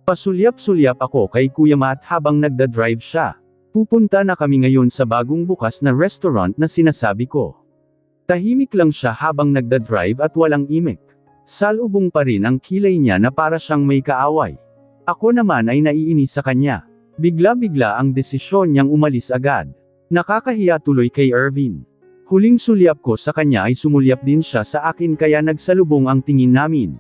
Pasulyap-sulyap ako kay Kuya Matt habang nagda-drive siya. Pupunta na kami ngayon sa bagong bukas na restaurant na sinasabi ko. Tahimik lang siya habang nagda-drive at walang imik. Salubong pa rin ang kilay niya na para siyang may kaaway. Ako naman ay naiinis sa kanya. Bigla-bigla ang desisyon niyang umalis agad. Nakakahiya tuloy kay Irvin. Huling sulyap ko sa kanya ay sumulyap din siya sa akin kaya nagsalubong ang tingin namin.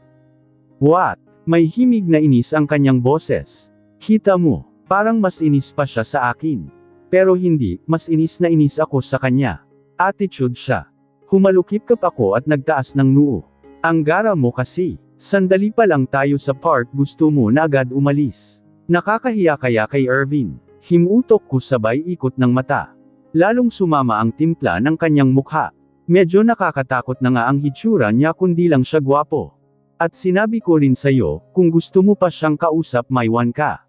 What? May himig na inis ang kanyang boses. Kita mo, parang mas inis pa siya sa akin. Pero hindi, mas inis na inis ako sa kanya. Attitude siya. Humalukip-kap ako at nagtaas ng noo. Ang gara mo kasi, sandali pa lang tayo sa park gusto mo na agad umalis. Nakakahiya kaya kay Irvin. Himutok ko sabay ikot ng mata. Lalong sumama ang timpla ng kanyang mukha. Medyo nakakatakot na nga ang hitsura niya kundi lang siya gwapo. At sinabi ko rin sa'yo, kung gusto mo pa siyang kausap maiwan ka.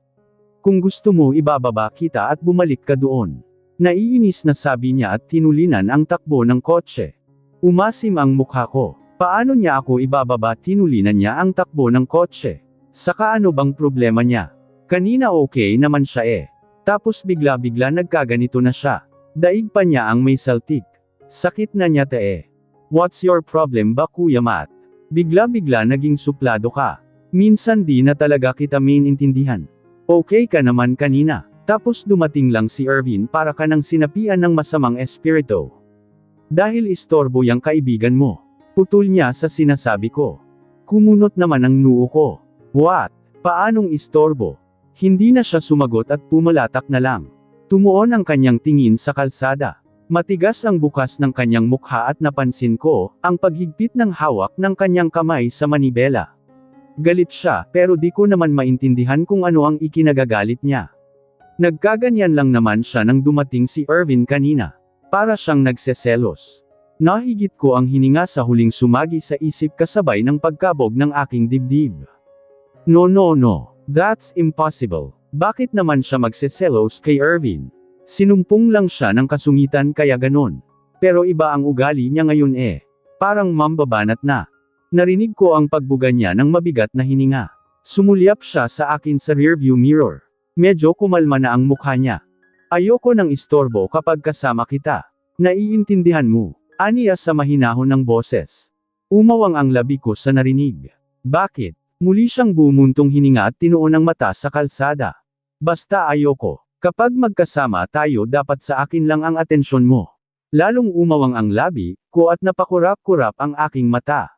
Kung gusto mo ibababa kita at bumalik ka doon. Naiinis na sabi niya at tinulinan ang takbo ng kotse. Umasim ang mukha ko. Paano niya ako ibababa? Tinulinan niya ang takbo ng kotse. Saka ano bang problema niya? Kanina okay naman siya eh. Tapos bigla-bigla nagkaganito na siya. Daig pa niya ang may saltik. Sakit na niya te. What's your problem ba Kuya Matt? Bigla-bigla naging suplado ka. Minsan di na talaga kita maintindihan. Okay ka naman kanina. Tapos dumating lang si Irvin para ka nang sinapian ng masamang espiritu. Dahil istorbo yang kaibigan mo. Putol niya sa sinasabi ko. Kumunot naman ang noo ko. What? Paanong istorbo? Hindi na siya sumagot at pumalatak na lang. Tumuon ang kanyang tingin sa kalsada. Matigas ang bukas ng kanyang mukha at napansin ko, ang paghigpit ng hawak ng kanyang kamay sa manibela. Galit siya, pero di ko naman maintindihan kung ano ang ikinagagalit niya. Nagkaganyan lang naman siya nang dumating si Irvin kanina. Para siyang nagseselos. Nahigit ko ang hininga sa huling sumagi sa isip kasabay ng pagkabog ng aking dibdib. No. That's impossible. Bakit naman siya magseselos kay Irvin? Sinumpong lang siya ng kasungitan kaya ganon. Pero iba ang ugali niya ngayon eh. Parang mambabanat na. Narinig ko ang pagbuga niya ng mabigat na hininga. Sumulyap siya sa akin sa rearview mirror. Medyo kumalma na ang mukha niya. Ayoko ng istorbo kapag kasama kita. Naiintindihan mo. Aniya sa mahinahon ng boses. Umawang ang labi ko sa narinig. Bakit? Muli siyang bumuntong hininga at tinuon ang mata sa kalsada. Basta ayoko. Kapag magkasama tayo dapat sa akin lang ang atensyon mo. Lalong umawang ang labi ko at napakurap-kurap ang aking mata.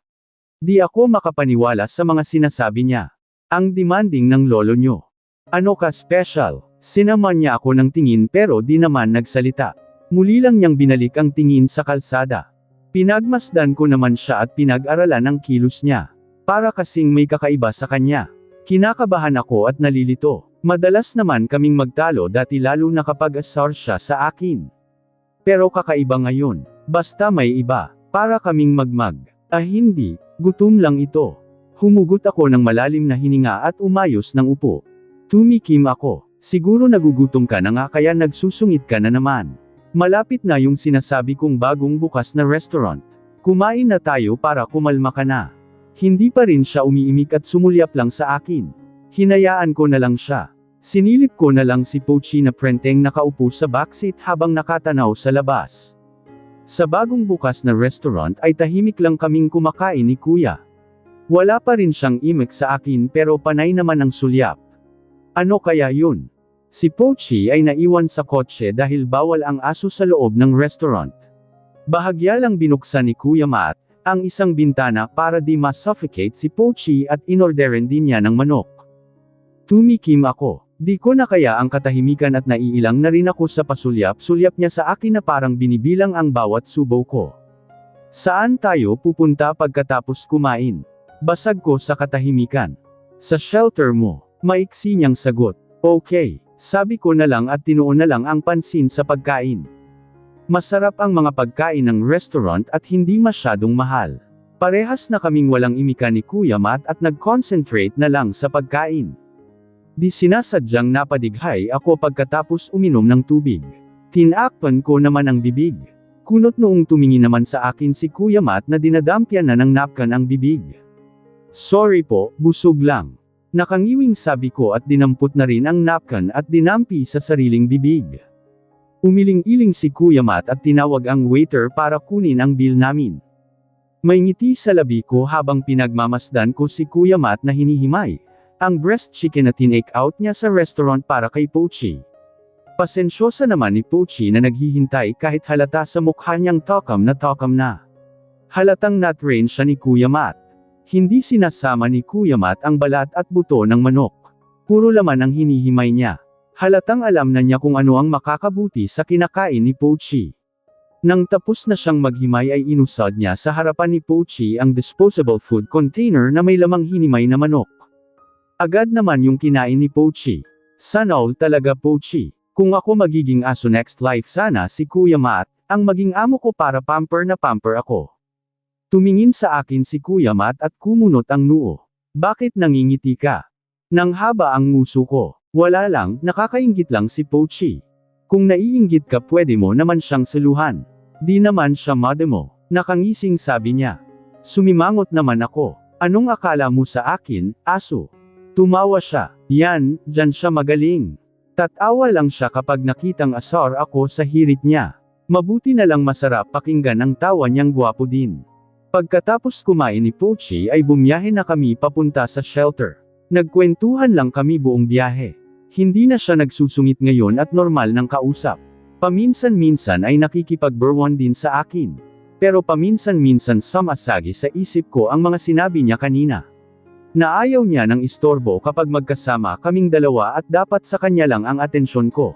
Di ako makapaniwala sa mga sinasabi niya. Ang demanding ng lolo nyo. Ano ka special? Sinaman niya ako ng tingin pero di naman nagsalita. Muli lang niyang binalik ang tingin sa kalsada. Pinagmasdan ko naman siya at pinag-aralan ang kilos niya. Para kasing may kakaiba sa kanya. Kinakabahan ako at nalilito. Madalas naman kaming magtalo dati lalo na kapag asar siya sa akin. Pero kakaiba ngayon. Basta may iba. Para kaming magmag. Hindi. Gutom lang ito. Humugot ako ng malalim na hininga at umayos ng upo. Tumikim ako. Siguro nagugutom ka na nga kaya nagsusungit ka na naman. Malapit na yung sinasabi kong bagong bukas na restaurant. Kumain na tayo para kumalma ka na. Hindi pa rin siya umiimik at sumulyap lang sa akin. Hinayaan ko na lang siya. Sinilip ko na lang si Pochi na prenteng nakaupo sa backseat habang nakatanaw sa labas. Sa bagong bukas na restaurant ay tahimik lang kaming kumakain ni Kuya. Wala pa rin siyang imik sa akin pero panay naman ang sulyap. Ano kaya yun? Si Pochi ay naiwan sa kotse dahil bawal ang aso sa loob ng restaurant. Bahagya lang binuksan ni Kuya Matt ang isang bintana para di ma-suffocate si Pochi at inorderin din niya ng manok. Tumikim ako. Di ko na kaya ang katahimikan at naiilang na rin ako sa pasulyap-sulyap niya sa akin na parang binibilang ang bawat subo ko. Saan tayo pupunta pagkatapos kumain? Basag ko sa katahimikan. Sa shelter mo. Maiksi niyang sagot. Okay. Sabi ko na lang at tinuon na lang ang pansin sa pagkain. Masarap ang mga pagkain ng restaurant at hindi masyadong mahal. Parehas na kaming walang imika ni Kuya Matt at nag-concentrate na lang sa pagkain. Di sinasadyang napadighay ako pagkatapos uminom ng tubig. Tinakpan ko naman ang bibig. Kunot noong tumingin naman sa akin si Kuya Matt na dinadampyan na ng napkan ang bibig. Sorry po, busog lang. Nakangiwing sabi ko at dinampot na rin ang napkin at dinampi sa sariling bibig. Umiling-iling si Kuya Matt at tinawag ang waiter para kunin ang bill namin. May ngiti sa labi ko habang pinagmamasdan ko si Kuya Matt na hinihimay ang breast chicken na tinake out niya sa restaurant para kay Pochi. Pasensyosa naman ni Pochi na naghihintay kahit halata sa mukha niyang takam na. Halatang na-train siya ni Kuya Matt. Hindi sinasama ni Kuya Matt ang balat at buto ng manok. Puro laman ang hinihimay niya. Halatang alam na niya kung ano ang makakabuti sa kinakain ni Pochi. Nang tapos na siyang maghimay ay inusad niya sa harapan ni Pochi ang disposable food container na may lamang hinimay na manok. Agad naman yung kinain ni Pochi. Sana all talaga Pochi. Kung ako magiging aso next life sana si Kuya Matt ang maging amo ko para pamper na pamper ako. Tumingin sa akin si Kuya Matt at kumunot ang noo. Bakit nangingiti ka? Nang haba ang nguso ko. Wala lang, nakakainggit lang si Pochi. Kung naiinggit ka pwede mo naman siyang saluhan. Di naman siya mademo. Nakangising sabi niya. Sumimangot naman ako. Anong akala mo sa akin, aso? Tumawa siya. Yan, dyan siya magaling. Tatawa lang siya kapag nakitang asar ako sa hirit niya. Mabuti na lang masarap pakinggan ang tawa niyang gwapo din. Pagkatapos kumain ni Pochi ay bumiyahe na kami papunta sa shelter. Nagkwentuhan lang kami buong biyahe. Hindi na siya nagsusungit ngayon at normal ng kausap. Paminsan-minsan ay nakikipagberwan din sa akin. Pero paminsan-minsan sumasagi sa isip ko ang mga sinabi niya kanina. Na ayaw niya ng istorbo kapag magkasama kaming dalawa at dapat sa kanya lang ang atensyon ko.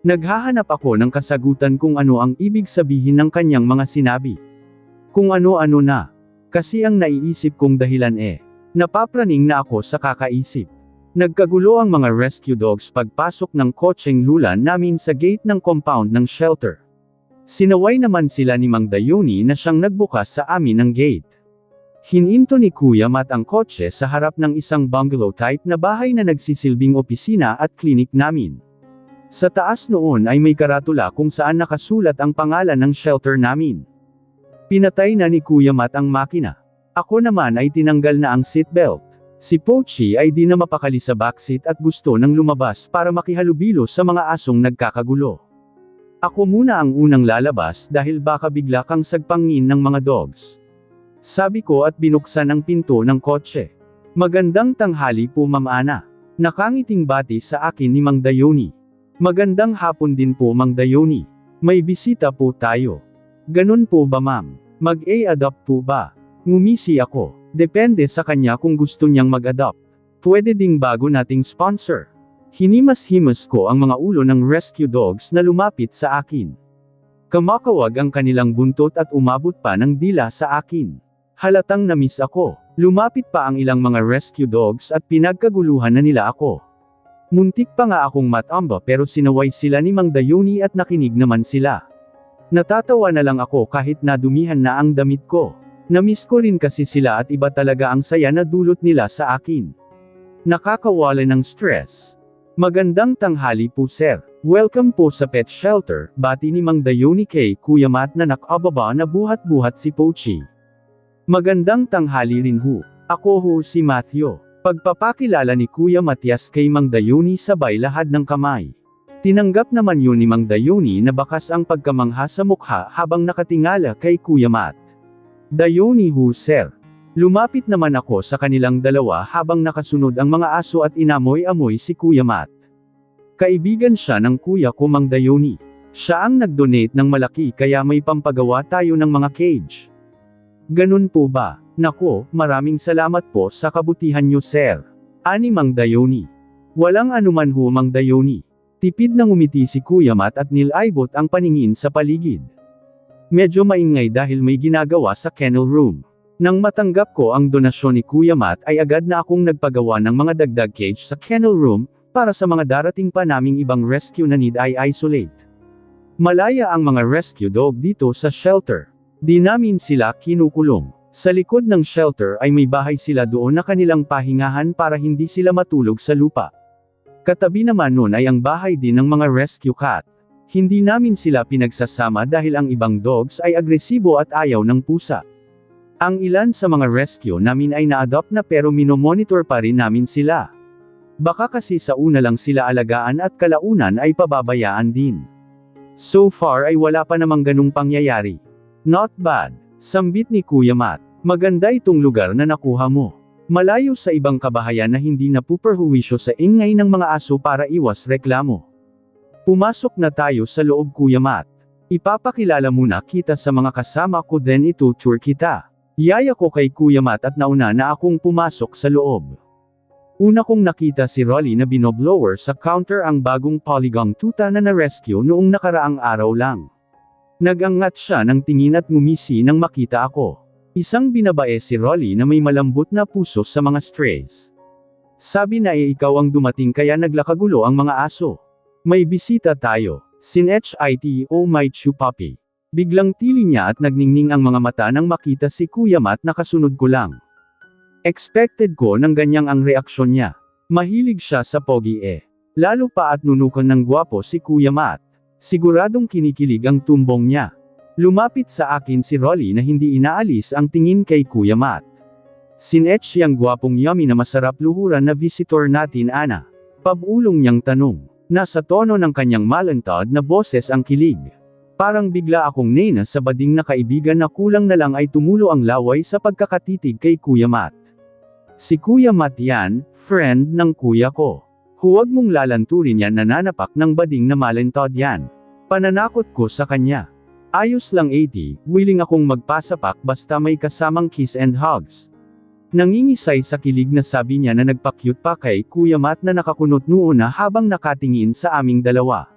Naghahanap ako ng kasagutan kung ano ang ibig sabihin ng kanyang mga sinabi. Kung ano-ano na. Kasi ang naiisip kong dahilan napapraning na ako sa kakaisip. Nagkagulo ang mga rescue dogs pagpasok ng kotseng lulan namin sa gate ng compound ng shelter. Sinaway naman sila ni Mang Dayoni na siyang nagbukas sa amin ng gate. Hininto ni Kuya Matt ang kotse sa harap ng isang bungalow type na bahay na nagsisilbing opisina at klinik namin. Sa taas noon ay may karatula kung saan nakasulat ang pangalan ng shelter namin. Pinatay na ni Kuya Matt ang makina. Ako naman ay tinanggal na ang seatbelt. Si Pochi ay di na mapakali sa backseat at gusto nang lumabas para makihalubilo sa mga asong nagkakagulo. Ako muna ang unang lalabas dahil baka bigla kang sagpangin ng mga dogs. Sabi ko at binuksan ang pinto ng kotse. Magandang tanghali po Ma'am Ana. Nakangiting bati sa akin ni Mang Dayoni. Magandang hapon din po Mang Dayoni. May bisita po tayo. Ganun po ba ma'am? Mag-a-adopt po ba? Ngumisi ako. Depende sa kanya kung gusto niyang mag-adopt. Pwede ding bago nating sponsor. Hinimas-himas ko ang mga ulo ng rescue dogs na lumapit sa akin. Kamakawag ang kanilang buntot at umabot pa ng dila sa akin. Halatang namiss ako. Lumapit pa ang ilang mga rescue dogs at pinagkaguluhan na nila ako. Muntik pa nga akong matamba pero sinaway sila ni Mang Dayoni at nakinig naman sila. Natatawa na lang ako kahit nadumihan na ang damit ko. Namiss ko rin kasi sila at iba talaga ang saya na dulot nila sa akin. Nakakawala ng stress. Magandang tanghali po sir. Welcome po sa pet shelter, bati ni Mang Dayoni kay Kuya Matt na nakababa na buhat-buhat si Pochi. Magandang tanghali rin ho. Ako ho si Matthew. Pagpapakilala ni Kuya Matias kay Mang Dayoni sabay lahad ng kamay. Tinanggap naman yun ni Mang Dayoni na bakas ang pagkamangha sa mukha habang nakatingala kay Kuya Matt. Dayoni ho sir. Lumapit naman ako sa kanilang dalawa habang nakasunod ang mga aso at inamoy-amoy si Kuya Matt. Kaibigan siya ng kuya ko Mang Dayoni. Siya ang nag-donate ng malaki kaya may pampagawa tayo ng mga cage. Ganun po ba? Nako, maraming salamat po sa kabutihan niyo sir. Ani Mang Dayoni. Walang anuman ho Mang Dayoni. Tipid na ngumiti si Kuya Matt at nilaybot ang paningin sa paligid. Medyo maingay dahil may ginagawa sa kennel room. Nang matanggap ko ang donasyon ni Kuya Matt ay agad na akong nagpagawa ng mga dagdag cage sa kennel room, para sa mga darating pa naming ibang rescue na need ay isolate. Malaya ang mga rescue dog dito sa shelter. Di namin sila kinukulong. Sa likod ng shelter ay may bahay sila doon na kanilang pahingahan para hindi sila matulog sa lupa. Katabi naman nun ay ang bahay din ng mga rescue cat. Hindi namin sila pinagsasama dahil ang ibang dogs ay agresibo at ayaw ng pusa. Ang ilan sa mga rescue namin ay na-adopt na pero minomonitor pa rin namin sila. Baka kasi sa una lang sila alagaan at kalaunan ay pababayaan din. So far ay wala pa namang ganung pangyayari. Not bad. Sambit ni Kuya Matt. Maganda itong lugar na nakuha mo. Malayo sa ibang kabahayan na hindi napuperhuwisyo sa ingay ng mga aso para iwas reklamo. Pumasok na tayo sa loob Kuya Matt. Ipapakilala muna kita sa mga kasama ko then itutour kita. Yaya ko kay Kuya Matt at nauna na akong pumasok sa loob. Una kong nakita si Rolly na binoblower sa counter ang bagong Polygon tuta na na-rescue noong nakaraang araw lang. Nagangat siya ng tingin at ngumisi nang makita ako. Isang binabae si Rolly na may malambot na puso sa mga strays. Sabi na ikaw ang dumating kaya naglakagulo ang mga aso. May bisita tayo. Sin-HIT oh my chew puppy. Biglang tili niya at nagningning ang mga mata nang makita si Kuya Matt na kasunod ko lang. Expected ko nang ganyang ang reaksyon niya. Mahilig siya sa pogi Lalo pa at nunukan ng gwapo si Kuya Matt. Siguradong kinikilig ang tumbong niya. Lumapit sa akin si Rolly na hindi inaalis ang tingin kay Kuya Matt. Sin-H yang gwapong yummy na masarap luhuran na visitor natin Ana. Pabulong niyang tanong. Nasa tono ng kanyang malantad na boses ang kilig. Parang bigla akong nena sa bading na kaibigan na kulang na lang ay tumulo ang laway sa pagkakatitig kay Kuya Matt. Si Kuya Matt yan, friend ng kuya ko. Huwag mong lalanturin yan nananapak ng bading na malantad yan. Pananakot ko sa kanya. Ayos lang 80, willing akong magpasapak basta may kasamang kiss and hugs. Nangingisay sa kilig na sabi niya na nagpa-cute pa kay Kuya Matt na nakakunot noon na habang nakatingin sa aming dalawa.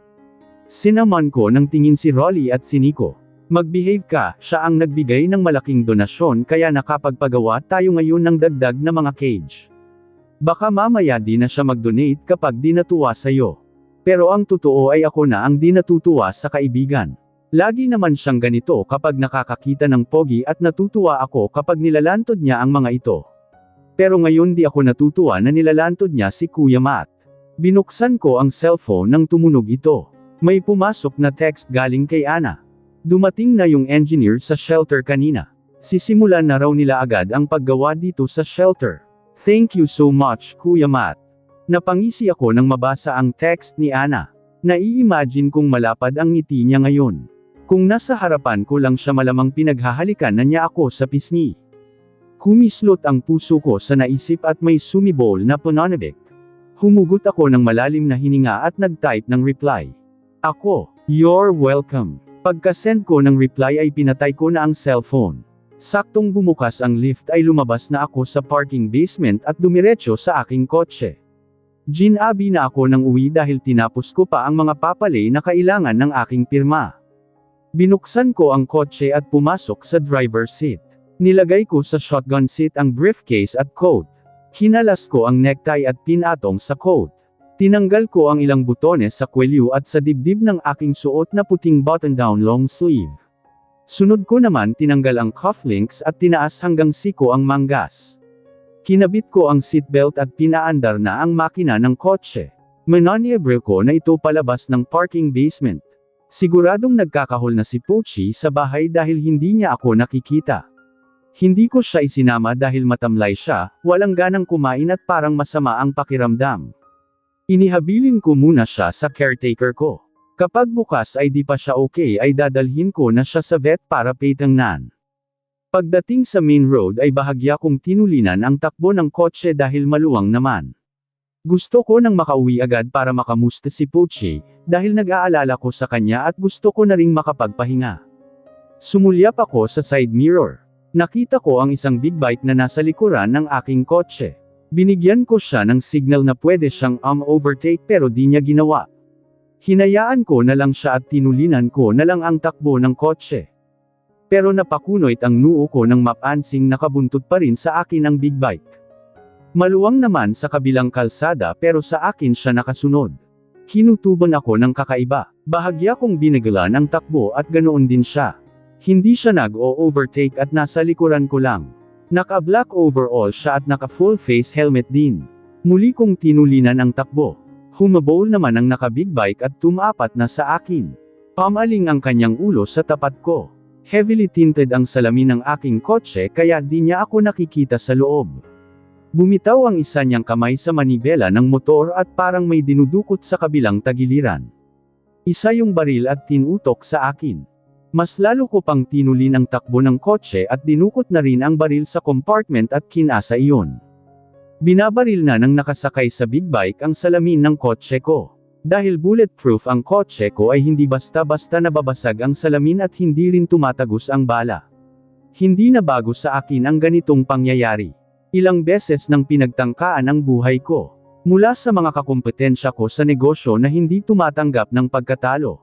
Sinaman ko ng tingin si Rolly at si Nico. Mag-behave ka, siya ang nagbigay ng malaking donasyon kaya nakapagpagawa tayo ngayon ng dagdag na mga cage. Baka mamaya di na siya mag-donate kapag di natuwa sa'yo. Pero ang totoo ay ako na ang di natutuwa sa kaibigan. Lagi naman siyang ganito kapag nakakakita ng pogi at natutuwa ako kapag nilalantod niya ang mga ito. Pero ngayon di ako natutuwa na nilalantod niya si Kuya Matt. Binuksan ko ang cellphone nang tumunog ito. May pumasok na text galing kay Ana. Dumating na yung engineer sa shelter kanina. Sisimulan na raw nila agad ang paggawa dito sa shelter. Thank you so much, Kuya Matt. Napangisi ako nang mabasa ang text ni Ana. Nai-imagine kong malapad ang ngiti niya ngayon. Kung nasa harapan ko lang siya malamang pinaghahalikan na niya ako sa pisngi. Kumislot ang puso ko sa naisip at may sumibol na pananabik. Humugot ako ng malalim na hininga at nag-type ng reply. Ako, you're welcome. Pagka-send ko ng reply ay pinatay ko na ang cellphone. Saktong bumukas ang lift ay lumabas na ako sa parking basement at dumiretso sa aking kotse. Ginabi na ako ng uwi dahil tinapos ko pa ang mga papalay na kailangan ng aking pirma. Binuksan ko ang kotse at pumasok sa driver's seat. Nilagay ko sa shotgun seat ang briefcase at coat. Hinalas ko ang necktie at pinatong sa coat. Tinanggal ko ang ilang butones sa kwelyo at sa dibdib ng aking suot na puting button-down long sleeve. Sunod ko naman tinanggal ang cufflinks at tinaas hanggang siko ang manggas. Kinabit ko ang seatbelt at pinaandar na ang makina ng kotse. Mananyebre ko na ito palabas ng parking basement. Siguradong nagkakahol na si Pochi sa bahay dahil hindi niya ako nakikita. Hindi ko siya isinama dahil matamlay siya, walang ganang kumain at parang masama ang pakiramdam. Inihabilin ko muna siya sa caretaker ko. Kapag bukas ay di pa siya okay ay dadalhin ko na siya sa vet para patangnan. Pagdating sa main road ay bahagya kong tinulinan ang takbo ng kotse dahil maluwang naman. Gusto ko nang makauwi agad para makamusta si Pochi, dahil nag-aalala ko sa kanya at gusto ko na ring makapagpahinga. Sumulyap ako sa side mirror. Nakita ko ang isang big bike na nasa likuran ng aking kotse. Binigyan ko siya ng signal na pwede siyang overtake pero di niya ginawa. Hinayaan ko na lang siya at tinulinan ko na lang ang takbo ng kotse. Pero napakunoit ang noo ko nang mapansing nakabuntot pa rin sa akin ang big bike. Maluwang naman sa kabilang kalsada pero sa akin siya nakasunod. Kinutuban ako ng kakaiba. Bahagya kong binagalan ang takbo at ganoon din siya. Hindi siya nag-overtake at nasa likuran ko lang. Naka-black overall siya at naka-full face helmet din. Muli kong tinulinan ang takbo. Humabol naman ang naka-big bike at tumapat na sa akin. Pamaling ang kanyang ulo sa tapat ko. Heavily tinted ang salamin ng aking kotse kaya di niya ako nakikita sa loob. Bumitaw ang isa niyang kamay sa manibela ng motor at parang may dinudukot sa kabilang tagiliran. Isa yung baril at tinutok sa akin. Mas lalo ko pang tinulin ang takbo ng kotse at dinukot na rin ang baril sa compartment at kinasa iyon. Binabaril na ng nakasakay sa big bike ang salamin ng kotse ko. Dahil bulletproof ang kotse ko ay hindi basta-basta nababasag ang salamin at hindi rin tumatagos ang bala. Hindi na bago sa akin ang ganitong pangyayari. Ilang beses nang pinagtangkaan ang buhay ko. Mula sa mga kakumpetensya ko sa negosyo na hindi tumatanggap ng pagkatalo.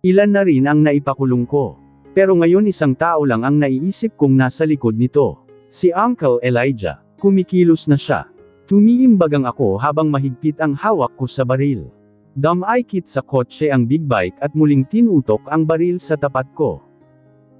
Ilan na rin ang naipakulong ko. Pero ngayon isang tao lang ang naiisip kong nasa likod nito. Si Uncle Elijah. Kumikilos na siya. Tumiimbagang ako habang mahigpit ang hawak ko sa baril. Dumaikit sa kotse ang big bike at muling tinutok ang baril sa tapat ko.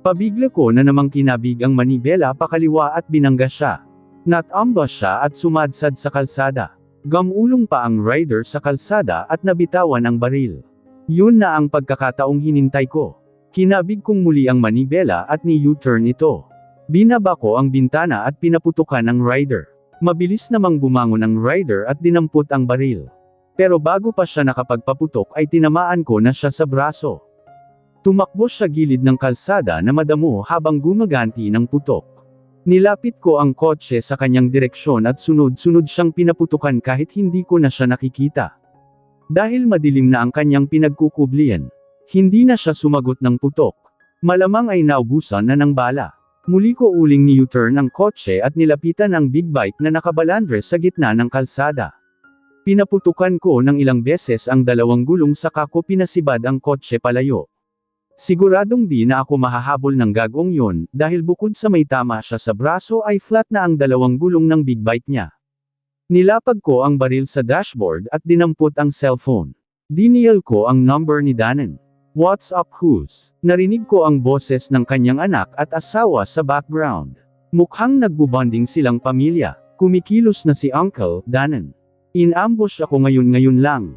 Pabigla ko na namang kinabig ang manibela pakaliwa at binangga siya. Natamba siya at sumadsad sa kalsada. Gamulong pa ang rider sa kalsada at nabitawan ang baril. Yun na ang pagkakataong hinintay ko. Kinabig kong muli ang manibela at ni-U-turn ito. Binaba ko ang bintana at pinaputukan ang rider. Mabilis namang bumangon ang rider at dinampot ang baril. Pero bago pa siya nakapagpaputok ay tinamaan ko na siya sa braso. Tumakbo siya gilid ng kalsada na madamo habang gumaganti ng putok. Nilapit ko ang kotse sa kanyang direksyon at sunod-sunod siyang pinaputukan kahit hindi ko na siya nakikita. Dahil madilim na ang kanyang pinagkukublian, hindi na siya sumagot ng putok. Malamang ay naubusan na ng bala. Muli ko uling ni-U-turn ang kotse at nilapitan ang big bike na nakabalandre sa gitna ng kalsada. Pinaputukan ko ng ilang beses ang dalawang gulong saka ko pinasibad ang kotse palayo. Siguradong di na ako mahahabol ng gagong yon, dahil bukod sa may tama siya sa braso ay flat na ang dalawang gulong ng big bike niya. Nilapag ko ang baril sa dashboard at dinampot ang cellphone. Dinial ko ang number ni Danan. "What's up Hus?" Narinig ko ang boses ng kanyang anak at asawa sa background. Mukhang nagbubonding silang pamilya. Kumikilos na si Uncle Danan. In-ambush ako ngayon lang.